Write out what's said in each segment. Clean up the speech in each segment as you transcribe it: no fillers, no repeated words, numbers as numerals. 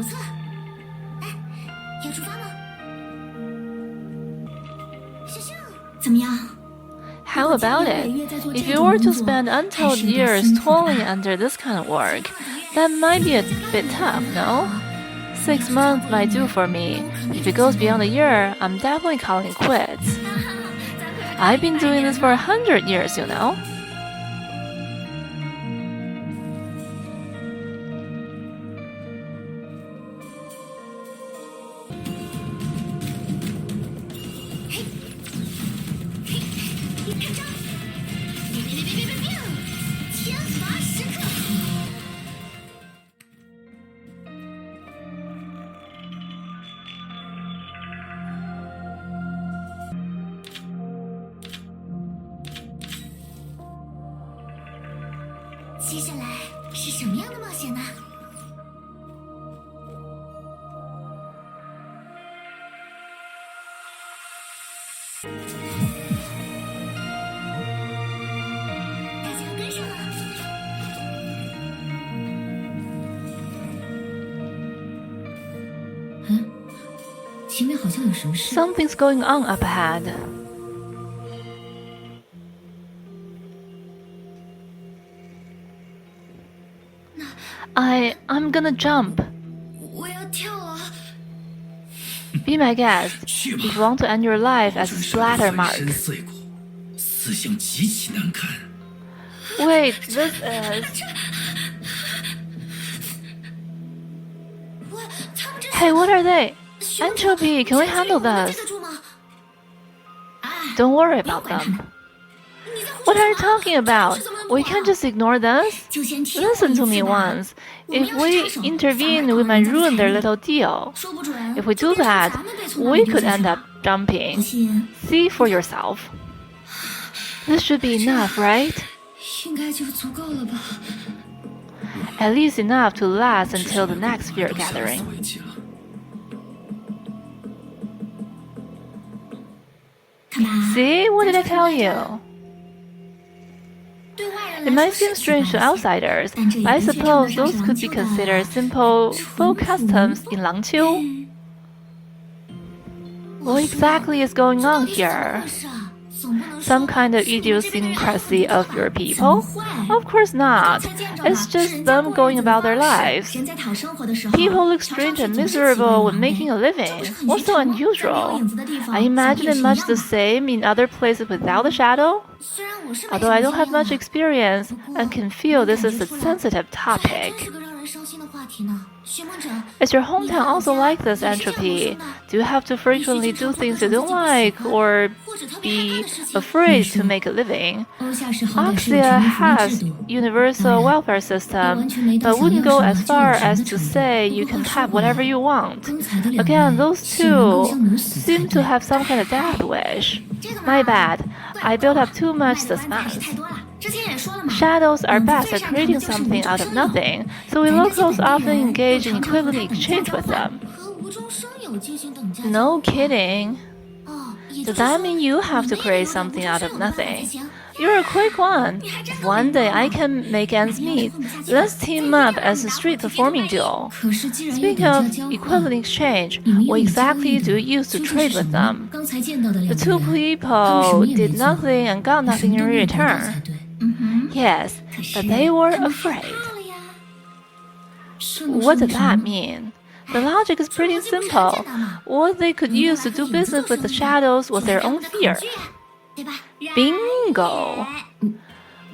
不错。哎，要出发吗？秀秀，怎么样？ How about it? If you were to spend untold years toiling under this kind of work, that might be a bit tough, no? 6 months might do for me. If it goes beyond a year, I'm definitely calling it quits. I've been doing this for 100 years, you know? "接下来是什么样的冒险呢？大家要跟上了。前面好像有什么事。 Something's going on up ahead. I'm gonna jump. 我要跳啊！ Be my guest if you want to end your life as a splatter mark. 深邃过，死相极其难看。 Wait, this is... Hey, what are they? Entropy, can we handle this? Don't worry about them. What are you talking about? We can't just ignore this. Listen to me once. If we intervene, we might ruin their little deal. If we do that, we could end up jumping. See for yourself. This should be enough, right? 应该就足够了吧。 At least enough to last until the next fear gathering. See? What did I tell you? It might seem strange to outsiders, but I suppose those could be considered simple folk customs in Langqiu. What exactly is going on here? Some kind of idiosyncrasy of your people? Of course not. It's just them going about their lives. People look strange and miserable when making a living. What's so unusual? I imagine it much the same in other places without the shadow. Although I don't have much experience and can feel this is a sensitive topic. Is your hometown also like this, Entropy? Do you have to frequently do things you don't like or be afraid to make a living? Oxia has universal welfare system, but wouldn't go as far as to say you can have whatever you want. Again, those two seem to have some kind of death wish. My bad. I built up too much suspense. Shadows are best at creating something out of nothing, so we locals often engage in equivalent exchange with them. No kidding. Does that mean you have to create something out of nothing? You're a quick one. If one day I can make ends meet, let's team up as a street performing duo. Speaking of equivalent exchange, what exactly do you use to trade with them? The two people did nothing and got nothing in return. Yes, but they were afraid. What does that mean? The logic is pretty simple. What they could use to do business with the shadows was their own fear. Bingo!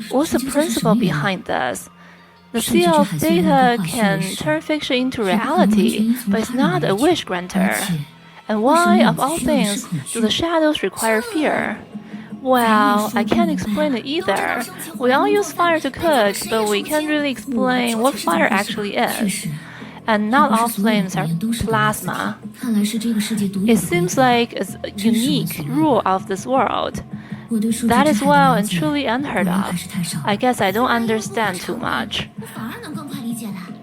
What's the principle behind this? The seal of data can turn fiction into reality, but it's not a wish granter. And why, of all things, do the shadows require fear? Well, I can't explain it either. We all use fire to cook, but we can't really explain what fire actually is. And not all flames are plasma. It seems like it's a unique rule of this world. That is well and truly unheard of. I guess I don't understand too much.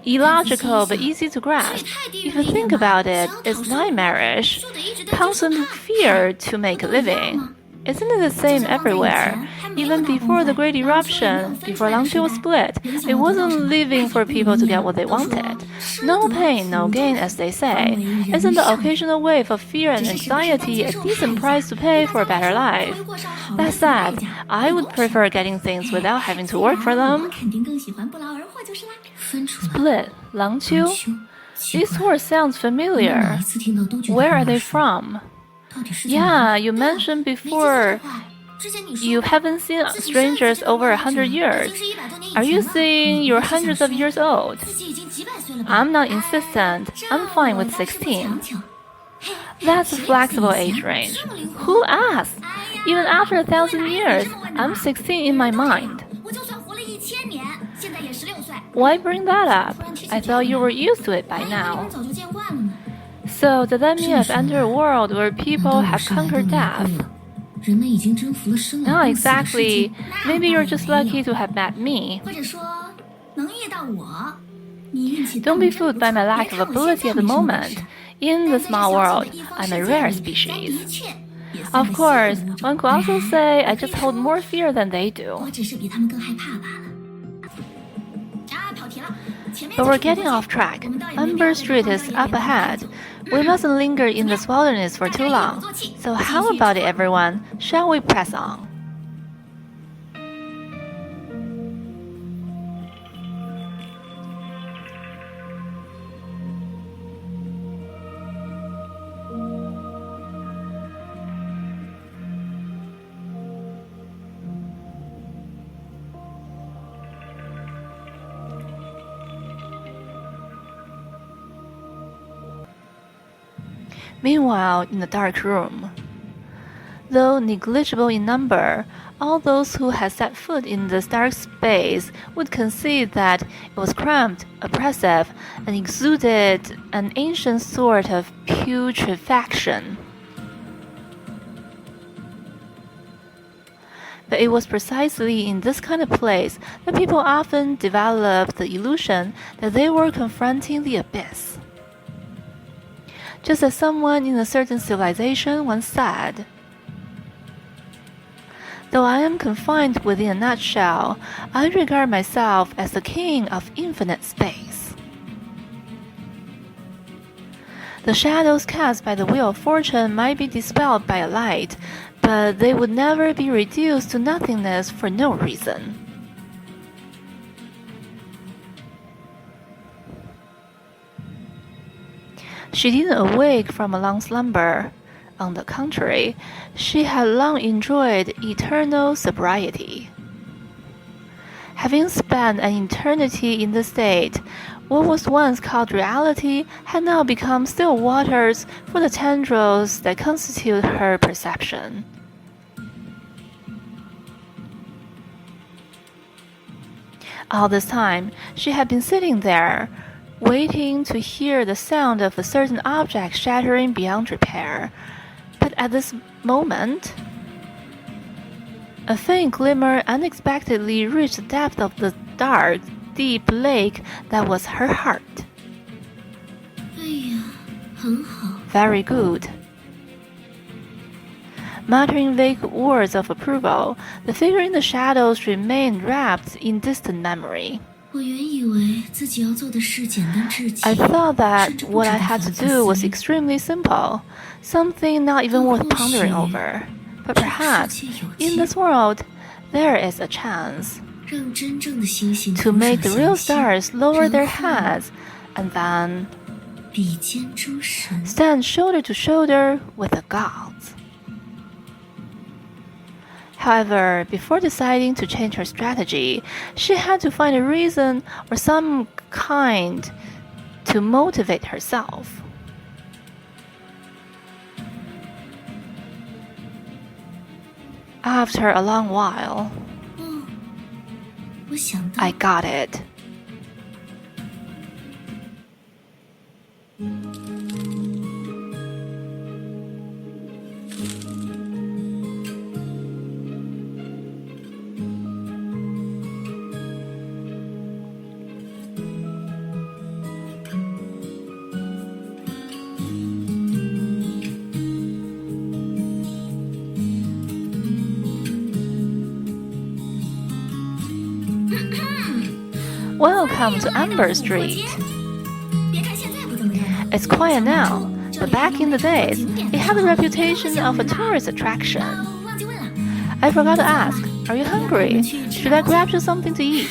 Illogical but easy to grasp. If you think about it, it's nightmarish. Constant fear to make a living. Isn't it the same everywhere? Even before the Great Eruption, before Langqiu was split, it wasn't living for people to get what they wanted. No pain, no gain, as they say. Isn't the occasional wave of fear and anxiety a decent price to pay for a better life? That said, I would prefer getting things without having to work for them. Split, Langqiu. These words sound familiar. Where are they from? Yeah, you mentioned before you haven't seen strangers over 100 years. Are you saying you're hundreds of years old? I'm not insistent. I'm fine with 16. That's a flexible age range. Who asked? Even after 1,000 years, I'm 16 in my mind. Why bring that up? I thought you were used to it by now. So does that mean I've entered a world where people have conquered death? Not exactly. Maybe you're just lucky to have met me. Don't be fooled by my lack of ability at the moment. In the small world, I'm a rare species. Of course, one could also say I just hold more fear than they do. But we're getting off track. Umber Street is up ahead. We mustn't linger in this wilderness for too long. So how about it, everyone? Shall we press on? Meanwhile, in the dark room, though negligible in number, all those who had set foot in this dark space would concede that it was cramped, oppressive, and exuded an ancient sort of putrefaction. But it was precisely in this kind of place that people often developed the illusion that they were confronting the abyss. Just as someone in a certain civilization once said, "Though I am confined within a nutshell, I regard myself as the king of infinite space." The shadows cast by the wheel of fortune might be dispelled by a light, but they would never be reduced to nothingness for no reason. She didn't awake from a long slumber. On the contrary, she had long enjoyed eternal sobriety. Having spent an eternity in this state, what was once called reality had now become still waters for the tendrils that constitute her perception. All this time, she had been sitting there, waiting to hear the sound of a certain object shattering beyond repair. But at this moment, a faint glimmer unexpectedly reached the depth of the dark, deep lake that was her heart. Very good. Muttering vague words of approval, the figure in the shadows remained wrapped in distant memory. I thought that what I had to do was extremely simple, something not even worth pondering over. But perhaps, in this world, there is a chance to make the real stars lower their heads and then stand shoulder to shoulder with the gods. However, before deciding to change her strategy, she had to find a reason or some kind to motivate herself. After a long while, I got it. Welcome to Amber Street. It's quiet now, but back in the days, it had the reputation of a tourist attraction. I forgot to ask, are you hungry? Should I grab you something to eat?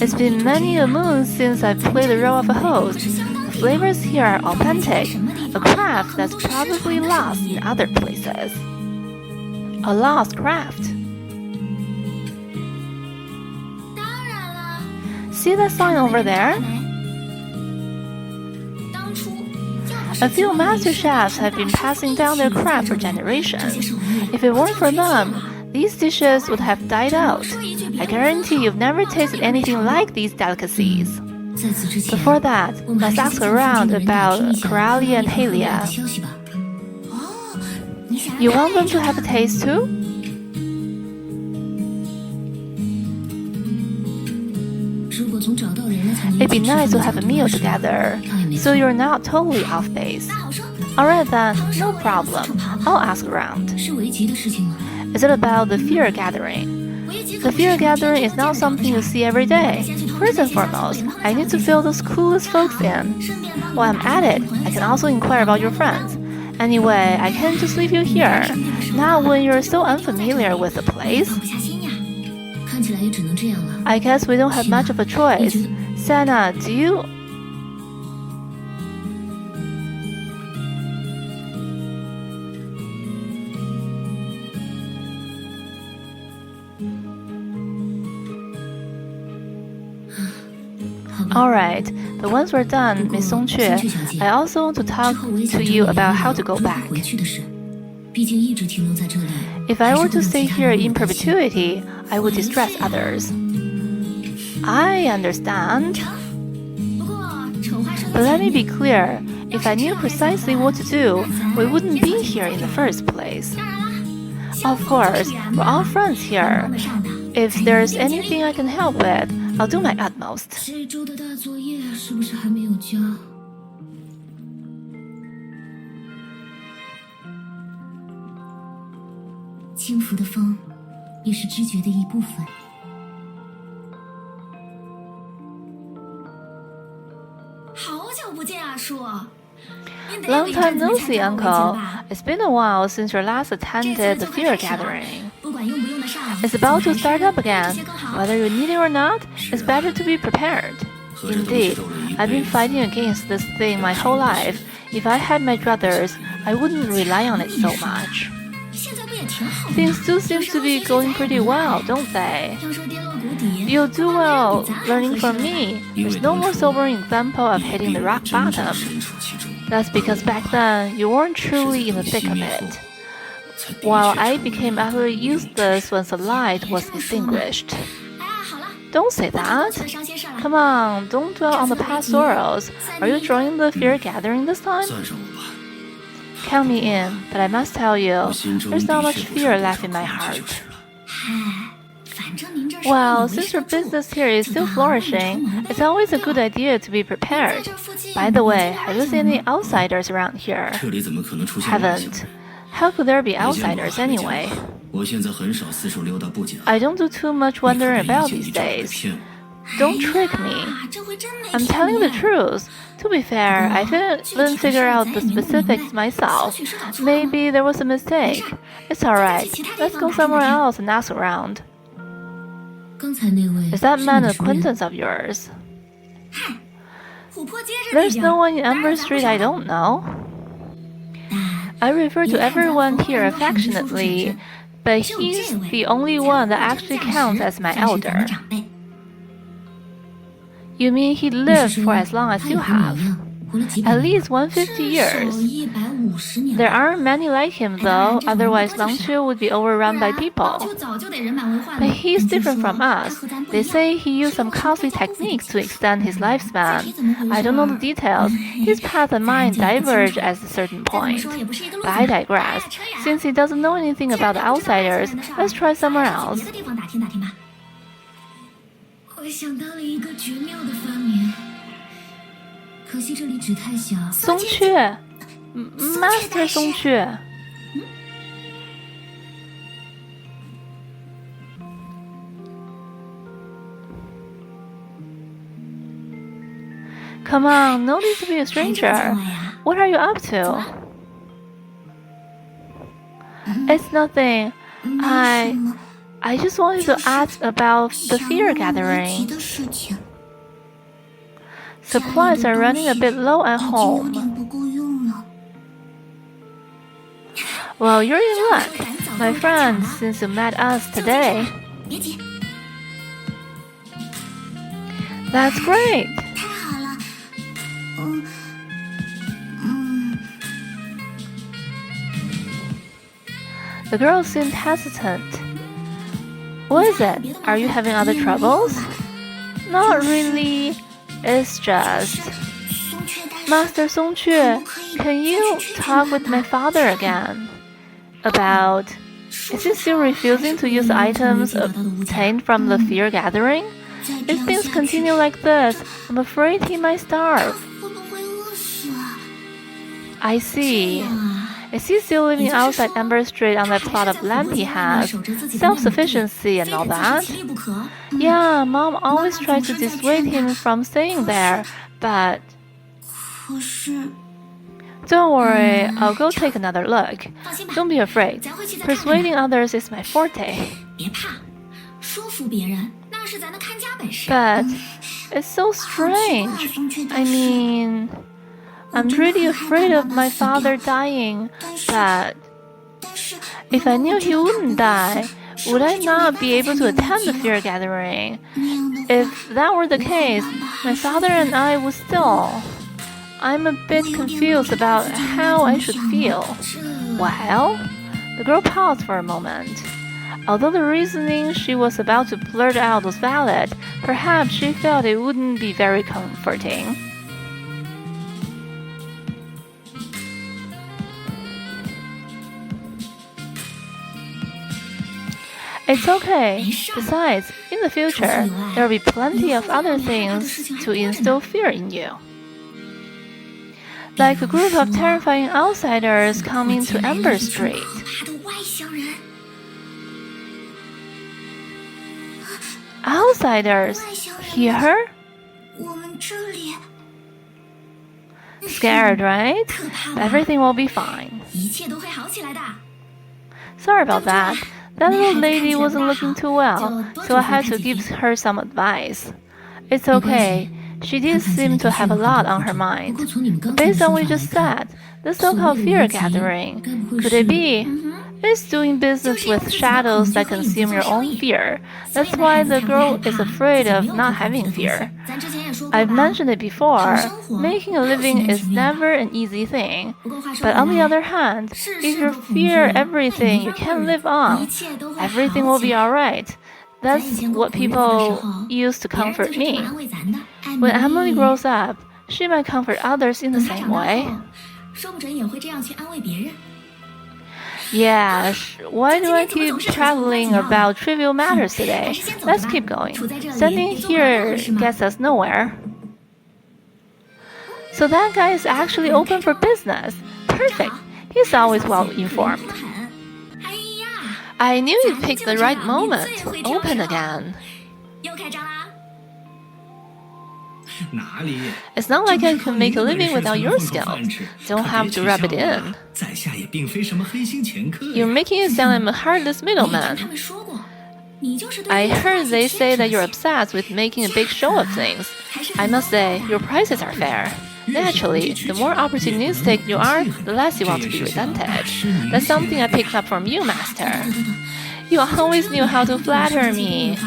It's been many a moon since I've played the role of a host. The flavors here are authentic, a craft that's probably lost in other places. A lost craft. See that sign over there? A few master chefs have been passing down their craft for generations. If it weren't for them, these dishes would have died out. I guarantee you've never tasted anything like these delicacies. Before that, let's ask around about Coralie and Halia. You want them to have a taste too? It'd be nice to have a meal together, so you're not totally off base. Alright then, no problem. I'll ask around. Is it about the fear gathering? The fear gathering is not something you see every day. First and foremost, I need to fill those clueless folks in. While I'm at it, I can also inquire about your friends. Anyway, I can't just leave you here, not when you're so unfamiliar with the place. I guess we don't have much of a choice. Sana, do you... Alright, but once we're done, Miss Song-Che, I also want to talk to you about how to go back. If I were to stay here in perpetuity, I would distress others. I understand. But let me be clear, if I knew precisely what to do, we wouldn't be here in the first place. Of course, we're all friends here. If there's anything I can help with, I'll do my utmost. Long time no see, Uncle. It's been a while since you last attended the fear gathering. It's about to start up again. Whether you need it or not, it's better to be prepared. Indeed, I've been fighting against this thing my whole life. If I had my druthers, I wouldn't rely on it so much. Things do seem to be going pretty well, don't they? You'll do well learning from me. There's no more sobering example of hitting the rock bottom. That's because back then, you weren't truly in the thick of it. While I became utterly useless once the light was extinguished. Don't say that. Come on, don't dwell on the past sorrows. Are you joining the fear gathering this time? Count me in, but I must tell you, there's not much fear left in my heart. Well, since your business here is still flourishing, it's always a good idea to be prepared. By the way, have you seen any outsiders around here? Haven't. How could there be outsiders anyway? I don't do too much wandering about these days. Don't trick me. I'm telling the truth. To be fair, I didn't figure out the specifics myself. Maybe there was a mistake. It's alright. Let's go somewhere else and ask around. Is that man an acquaintance of yours? There's no one in Amber Street I don't know. I refer to everyone here affectionately, but he's the only one that actually counts as my elder. You mean he lived for as long as you have? At least 150 years. There aren't many like him though, otherwise Langchu would be overrun by people. But he's different from us. They say he used some costly techniques to extend his lifespan. I don't know the details. His path and mine diverge at a certain point. But I digress. Since he doesn't know anything about the outsiders, let's try somewhere else. Song-Che, Master Song-Che. Come on, no need to be a stranger. What are you up to? It's nothing. I just wanted to ask about the fear gathering. Supplies are running a bit low at home. Well, you're in luck, my friend, since you met us today. That's great. The girl seemed hesitant. What is it? Are you having other troubles? Not really. It's just... Master Song-Che, can you talk with my father again? About... Is he still refusing to use items obtained from the fear gathering? If things continue like this, I'm afraid he might starve. I see. Is he still living outside Amber Street on that plot of land he has? Self-sufficiency and all that? Yeah, Mom always tried to dissuade him from staying there, but... Don't worry, I'll go take another look. Don't be afraid. Persuading others is my forte. But it's so strange. I mean... I'm really afraid of my father dying, but if I knew he wouldn't die, would I not be able to attend the fear gathering? If that were the case, my father and I would still. I'm a bit confused about how I should feel. Well, the girl paused for a moment. Although the reasoning she was about to blurt out was valid, perhaps she felt it wouldn't be very comforting. It's okay. Besides, in the future, there will be plenty of other things to instill fear in you. Like a group of terrifying outsiders coming to Amber Street. Outsiders? Here? Scared, right? Everything will be fine. Sorry about that. That little lady wasn't looking too well, so I had to give her some advice. It's okay. She did seem to have a lot on her mind. But based on what you just said, the so-called fear gathering, could it be? It's doing business with shadows that consume your own fear. That's why the girl is afraid of not having fear. I've mentioned it before, making a living is never an easy thing. But on the other hand, if you fear everything you can't live on, everything will be alright. That's what people use to comfort me. When Emily grows up, she might comfort others in the same way. Yeah, why do I keep traveling about trivial matters today? Let's keep going. Standing here gets us nowhere. So that guy is actually open for business. Perfect. He's always well informed. I knew you'd pick the right moment. Open again. It's not like I can make a living without your skills. Don't have to rub it in. You're making it sound I'm a heartless middleman. I heard they say that you're obsessed with making a big show of things. I must say, your prices are fair. Naturally, the more opportunistic you are, the less you want to be resented. That's something I picked up from you, Master. You always knew how to flatter me.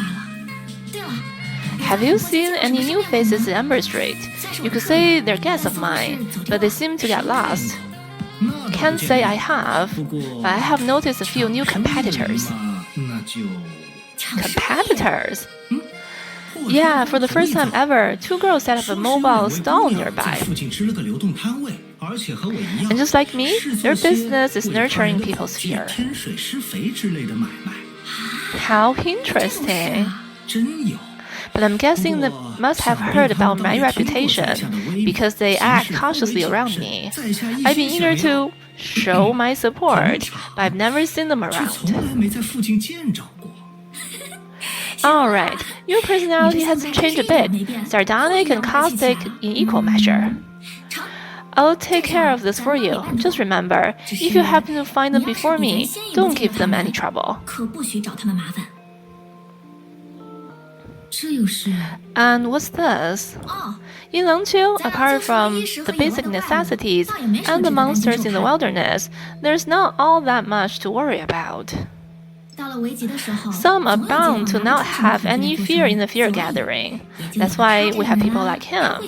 Have you seen any new faces in Amber Street? You could say they're guests of mine, but they seem to get lost. Can't say I have, but I have noticed a few new competitors. Competitors? Yeah, for the first time ever, two girls set up a mobile stall nearby. And just like me, their business is nurturing people's fear. How interesting. But I'm guessing they must have heard about my reputation because they act cautiously around me. I've been eager to show my support, but I've never seen them around. Alright, your personality has changed a bit, sardonic and caustic in equal measure. I'll take care of this for you. Just remember, if you happen to find them before me, don't give them any trouble. 可不许找他们麻烦。这又是 And what's this? 哦， In Langqiu, apart from the basic necessities and the monsters in the wilderness, there's not all that much to worry about. 到了围集的时候， Some are bound to not have any fear in the fear gathering. That's why we have people like him.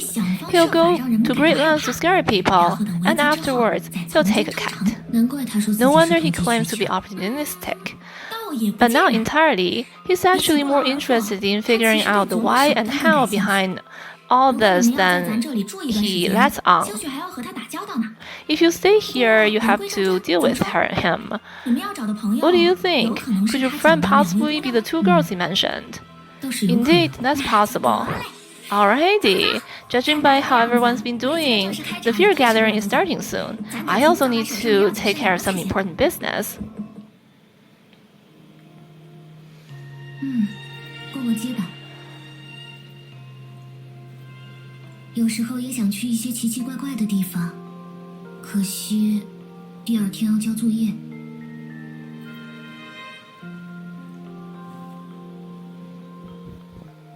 He'll go to great lengths to scare people, and afterwards, he'll take a cat. 难怪他说自己 No 是 wonder he 投机 claims to 取 be 巧 opportunistic. 倒也不 But not 见得 entirely. He's actually more interested in figuring out the why and how behind all 如果 this 您要在咱 than 这里住一段时 he 间， lets on. 兴许还要和他打交道呢。 If you stay here, you have to deal with him. 你们要找的朋友 What do you 有 think? 可能是 Could your 他 friend 讲的那 possibly 位 be the two girls he mentioned? 都是有可能 Indeed, that's possible. Alrighty, judging by how everyone's been doing, the fear gathering is starting soon. I also need to take care of some important business. 逛逛街吧。有时候也想去一些奇奇怪怪的地方，可惜第二天要交作业。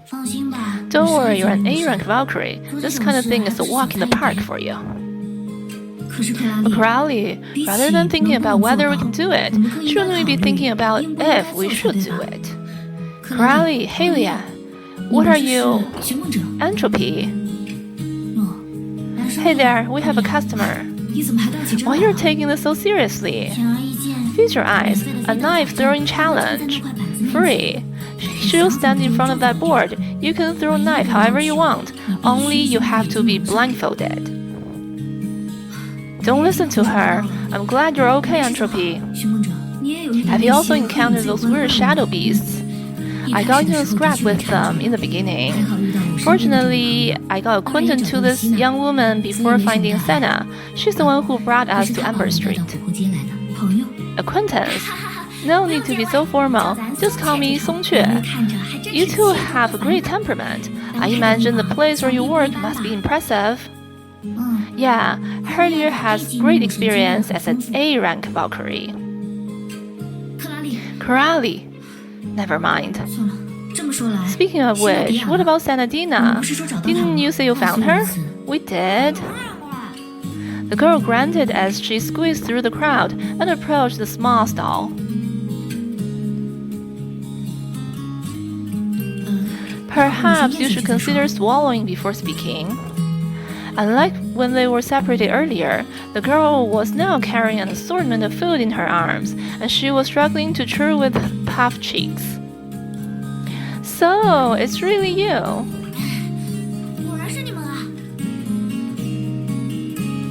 放心吧。 Don't worry, you're an A-rank Valkyrie. This kind of thing is a walk in the park for you. 可是克拉 But 丽， Crowley, rather than thinking about whether we can do it, shouldn't we be thinking about if we should do it? Crowley, Halia, what are you? 寻梦者。 Entropy. 哦，来说 Hey there, we have a customer. 你怎么还带起这 Why 来 you're 了？ taking this so seriously? 显而易见。 Feast your eyes, a knife throwing challenge. Free. She'll stand in front of that board. You can throw a knife however you want, only you have to be blindfolded. Don't listen to her. I'm glad you're okay, Entropy. 寻梦者，你也有遇到 Have 一 you 些 also 和你 encountered 最 those 关 weird 的 shadow beasts? I got into a scrap with them in the 还 beginning. 好遇到有神秘的 Fortunately, I got acquainted to this young woman before finding Senna. She's the one who brought 不 us 是 to 他把 Amber 我带 Street. 到琥珀街来的朋友。 Acquaintance. No need to be so formal. Just call me Song Que. 看着还真是 You two 气 have a great temperament. I imagine the place where you work must be impressive. 嗯， Yeah, Herlier has great experience as an A-rank Valkyrie. 克拉丽， Corrali. Never mind. 算了，这么说来 Speaking of which, what about Sanadina? Didn't you say you found her? We did. The girl grunted as she squeezed through the crowd and approached the small stall. Perhaps you should consider swallowing before speaking. Unlike when they were separated earlier, the girl was now carrying an assortment of food in her arms, and she was struggling to chew with puffed cheeks. So, it's really you. 果然是你们啊！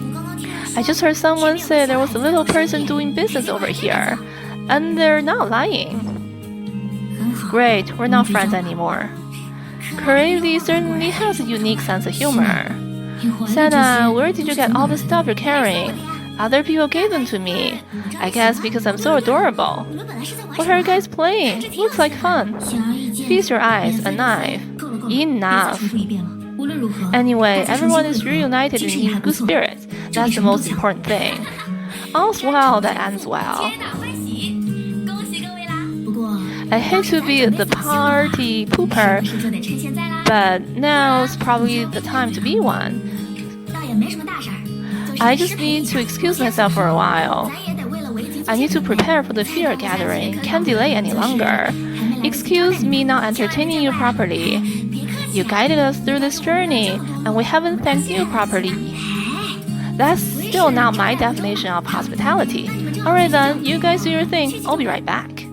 我刚刚听人说 I just heard someone say there was a little person doing business over here, and they're not lying. 很好， Great, we're not friends anymore. Crazy certainly has a unique sense of humor. 你怀疑这 Senna, 些 where did you get all the stuff you're carrying? Other people gave them to me. I guess because I'm so adorable. 你们本来是在玩 What 什 are 么 you guys playing? Looks like fun. 显而易见 Feast your eyes, a 免费 knife. 够了够了 Enough. 别再重复一遍了。无论如何 Anyway, 大家重新 everyone 汇 is 合 reunited 精神 and 也还 in 不 good 错 spirits. 这 That's 比 the 什么都 most 强 important thing. All's well that ends well. 皆大欢喜，恭喜各位啦！不过 I hate to be the party pooper, 是就得趁现在啦， but now's probably the time to be one. 倒也没什么大事儿。就是 I just need to excuse myself for a while. 咱也得为了维基 I need to prepare for the fear gathering. Can't delay any longer. Excuse me not entertaining you properly. You guided us through this journey, and we haven't thanked you properly. That's still not my definition of hospitality. Alright then, you guys do your thing. I'll be right back.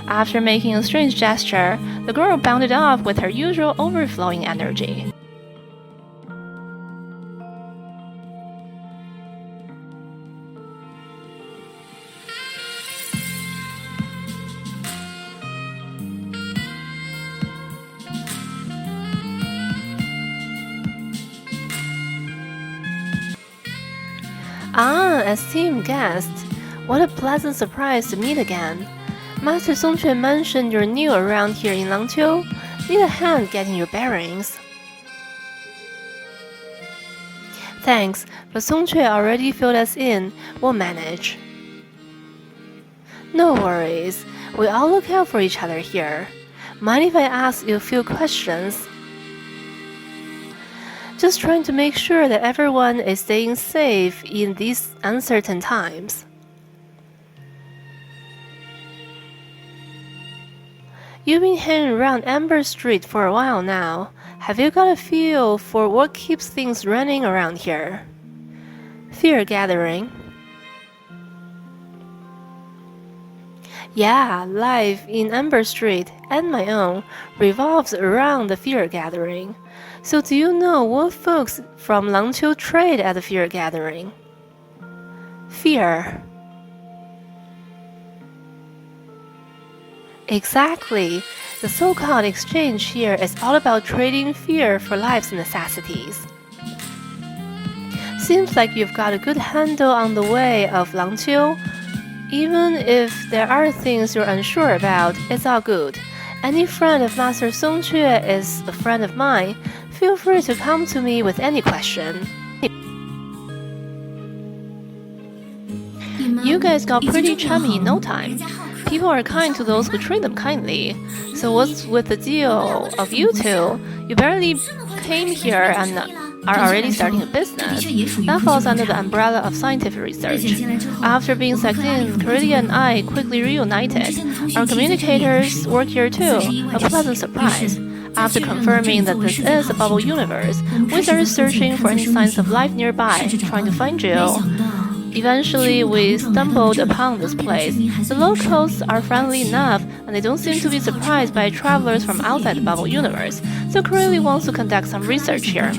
After making a strange gesture, the girl bounded off with her usual overflowing energy. Ah, esteemed guest. What a pleasant surprise to meet again. Master Song-Ph1 mentioned you're new around here in Langqiu. Need a hand getting your bearings. Thanks, but Song-Ph1 already filled us in. We'll manage. No worries. We all look out for each other here. Mind if I ask you a few questions? Just trying to make sure that everyone is staying safe in these uncertain times. You've been hanging around Amber Street for a while now. Have you got a feel for what keeps things running around here? Fear gathering. Yeah, life in Amber Street and my own revolves around the fear gathering. So do you know what folks from Langqiu trade at the fear gathering? Fear. Exactly. The so-called exchange here is all about trading fear for life's necessities. Seems like you've got a good handle on the way of Langqiu. Even if there are things you're unsure about, it's all good. Any friend of Master Song-Ph1 is a friend of mine. Feel free to come to me with any question. You guys got pretty chummy in no time. People are kind to those who treat them kindly. So what's with the deal of you two? You barely came here and are already starting a business. That falls under the umbrella of scientific research. After being sucked in, Corellia and I quickly reunited. Our communicators work here too, a pleasant surprise. After confirming that this is a bubble universe, we started searching for any signs of life nearby, trying to find Jill. Eventually, we stumbled upon this place. The locals are friendly enough, and they don't seem to be surprised by travelers from outside the bubble universe, so Corellia wants to conduct some research here.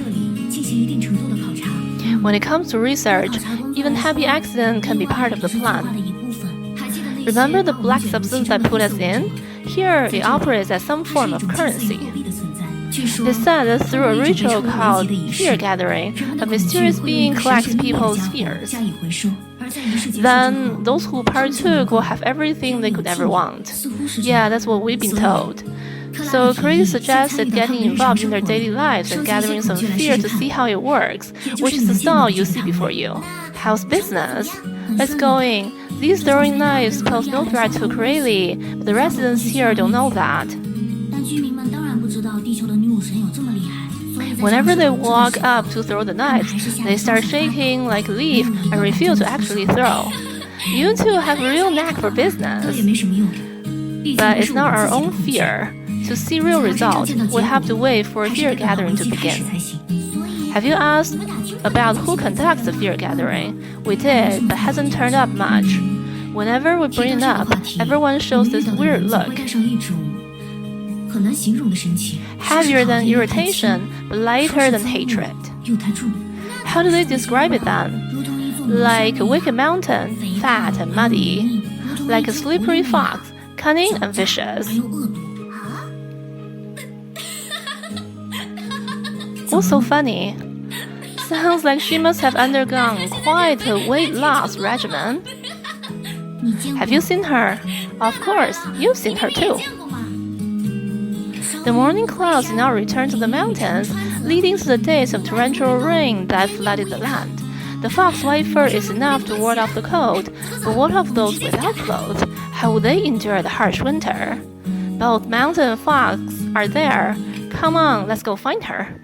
When it comes to research, even happy accident can be part of the plan. Remember the black substance that put us in? Here, it operates as some form of currency. They said that through a ritual called fear gathering, a mysterious being collects people's fears. Then, those who partook will have everything they could ever want. Yeah, that's what we've been told. So Corellia suggested getting involved in their daily lives and gathering some fear to see how it works, which is the stall you see before you. How's business? It's going. These throwing knives pose no threat to Corellia, but the residents here don't know that. Whenever they walk up to throw the knives, they start shaking like a leaf and refuse to actually throw. You two have a real knack for business. But it's not our own fear. To see real results, we have to wait for fear gathering to begin. Have you asked about who conducts the fear gathering? We did, but hasn't turned up much. Whenever we bring it up, everyone shows this weird look. Heavier than irritation, but lighter than hatred. How do they describe it then? Like a wicked mountain, fat and muddy. Like a slippery fox, cunning and vicious. What's so funny? Sounds like she must have undergone quite a weight loss regimen. Have you seen her? Of course, you've seen her too. The morning clouds now return to the mountains, leading to the days of torrential rain that flooded the land. The fox white fur is enough to ward off the cold, but what of those without clothes? How will they endure the harsh winter? Both mountain and fox are there. Come on, let's go find her.